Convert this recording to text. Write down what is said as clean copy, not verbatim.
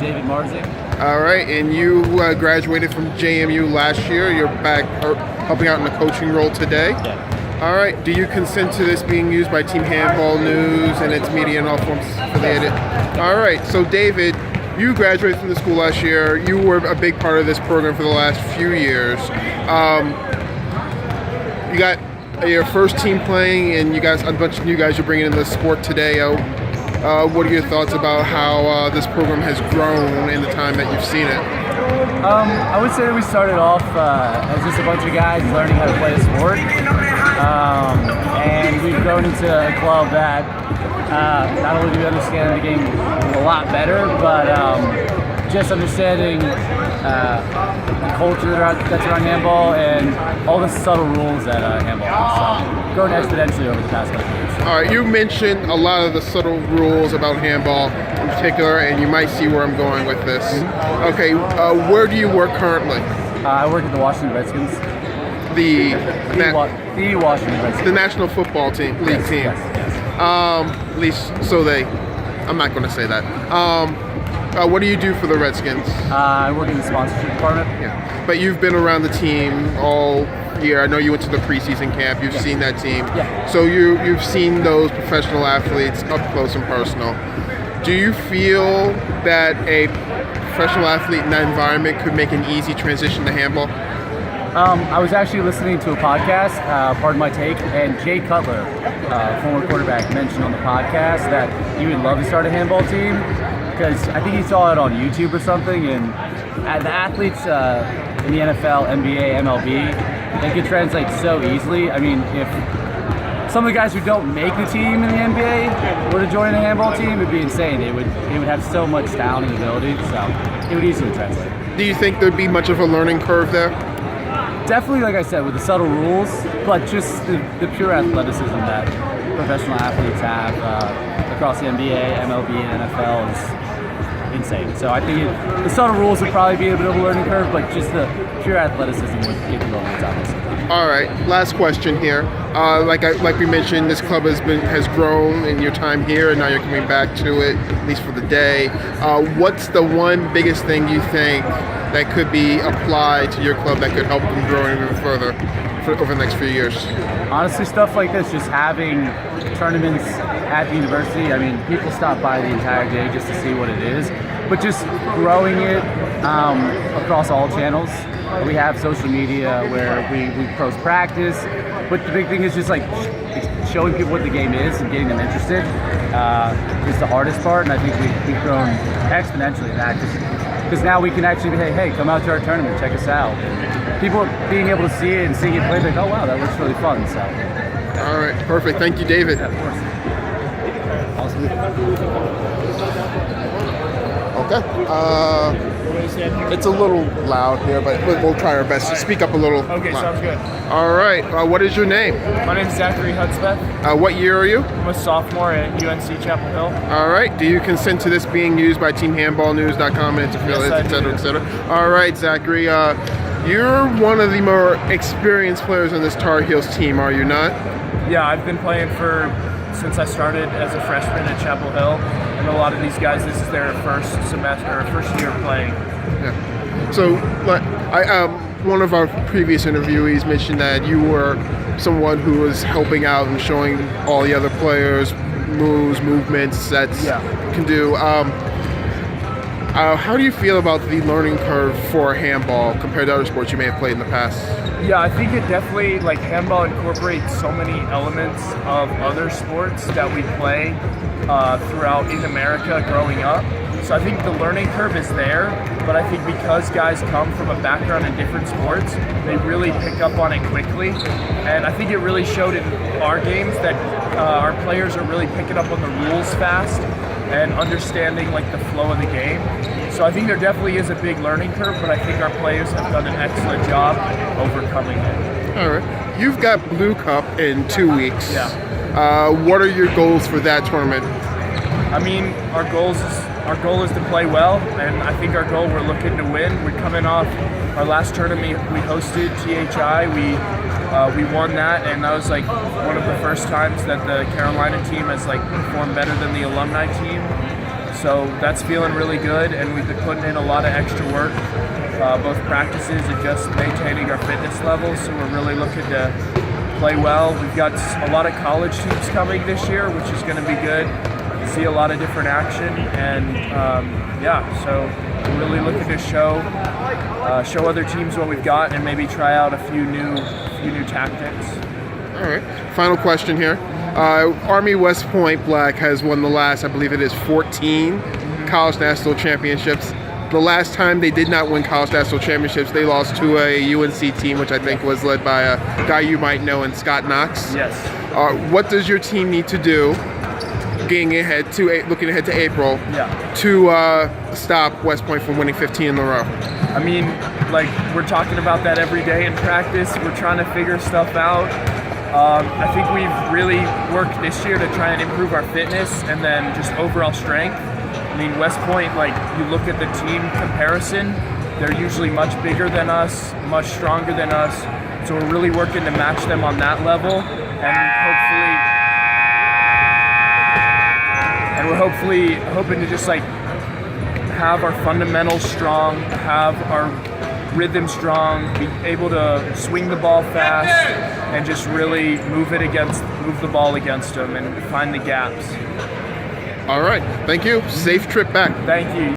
David Marzi. All right, and you graduated from JMU last year. You're back helping out in the coaching role today. Yeah. All right, do you consent to this being used by Team Handball News and its media and all forms affiliated? All right, so David, you graduated from the school last year. You were a big part of this program for the last few years. You got your first team playing, and you guys, a bunch of new guys you're bringing into the sport today. What are your thoughts about how this program has grown in the time that you've seen it? I would say that we started off as just a bunch of guys learning how to play a sport, and we've grown into a club that not only do we understand the game a lot better, but just understanding the culture that's around handball and all the subtle rules that handball has. So, grown exponentially over the past couple of years. All right, you mentioned a lot of the subtle rules about handball in particular, and you might see where I'm going with this. Okay, where do you work currently? I work at the Washington Redskins. The Washington Redskins. The National Football Team, League team. Yes. At least so they. I'm not going to say that. What do you do for the Redskins? I work in the sponsorship department. Yeah, but you've been around the team all year. I know you went to the preseason camp. You've seen that team. Yeah. So you've seen those professional athletes up close and personal. Do you feel that a professional athlete in that environment could make an easy transition to handball? I was actually listening to a podcast, Pardon My Take, and Jay Cutler, former quarterback, mentioned on the podcast that he would love to start a handball team because I think he saw it on YouTube or something, and the athletes in the NFL, NBA, MLB, they could translate so easily. I mean, if some of the guys who don't make the team in the NBA were to join a handball team, it'd be insane. They would have so much talent and ability, so it would easily translate. Do you think there'd be much of a learning curve there? Definitely, like I said, with the subtle rules, but just the pure athleticism that professional athletes have across the NBA, MLB, and NFL is insane. So I think the subtle rules would probably be a bit of a learning curve, but just the pure athleticism would get you over the top. All right, last question here. Like we mentioned, this club has grown in your time here, and now you're coming back to it, at least for the day. What's the one biggest thing you think that could be applied to your club that could help them grow even further over the next few years? Honestly, stuff like this, just having tournaments at the university. I mean, people stop by the entire day just to see what it is, but just growing it across all channels. We have social media where we post practice, but the big thing is just like showing people what the game is and getting them interested is the hardest part, and I think we've grown exponentially in that because now we can actually be, hey, come out to our tournament, check us out. People being able to see it and seeing it play, like, oh wow, that looks really fun. So. All right, perfect. Thank you, David. Yeah, of course. Awesome. Okay. It's a little loud here, but we'll try our best to speak up a little. Okay, sounds good. All right. What is your name? My name is Zak Hudspeth. What year are you? I'm a sophomore at UNC Chapel Hill. All right. Do you consent to this being used by TeamHandballNews.com and its affiliates, et cetera, et cetera? All right, Zachary. You're one of the more experienced players on this Tar Heels team, are you not? Yeah, I've been playing since I started as a freshman at Chapel Hill, and a lot of these guys, this is their first semester or first year playing. Yeah. So, one of our previous interviewees mentioned that you were someone who was helping out and showing all the other players moves, movements that can do. How do you feel about the learning curve for handball compared to other sports you may have played in the past? Yeah, I think it definitely, handball incorporates so many elements of other sports that we play throughout in America growing up. So I think the learning curve is there, but I think because guys come from a background in different sports, they really pick up on it quickly. And I think it really showed in our games that our players are really picking up on the rules fast and understanding the flow of the game. So I think there definitely is a big learning curve, but I think our players have done an excellent job overcoming it. All right. You've got Blue Cup in 2 weeks. Yeah. What are your goals for that tournament? I mean, our goal is to play well, and I think our goal, we're looking to win. We're coming off our last tournament we hosted, THI. We won that, and that was one of the first times that the Carolina team has performed better than the alumni team. So that's feeling really good, and we've been putting in a lot of extra work, both practices and just maintaining our fitness levels. So we're really looking to play well. We've got a lot of college teams coming this year, which is going to be good. See a lot of different action, and so we're really looking to show other teams what we've got, and maybe try out a few new tactics. All right. Final question here. Army West Point Black has won the last, I believe it is 14 college national championships. The last time they did not win college national championships, they lost to a UNC team, which I think was led by a guy you might know in Scott Knox. Yes. What does your team need to do, looking ahead to April, Yeah. to stop West Point from winning 15 in a row? I mean, like, we're talking about that every day in practice. We're trying to figure stuff out. I think we've really worked this year to try and improve our fitness and then just overall strength. I mean, West Point, like, you look at the team comparison, they're usually much bigger than us, much stronger than us. So we're really working to match them on that level, and we're hoping to just like have our fundamentals strong, have our rhythm strong, be able to swing the ball fast, and just really move the ball against them and find the gaps. All right. Thank you. Safe trip back. Thank you.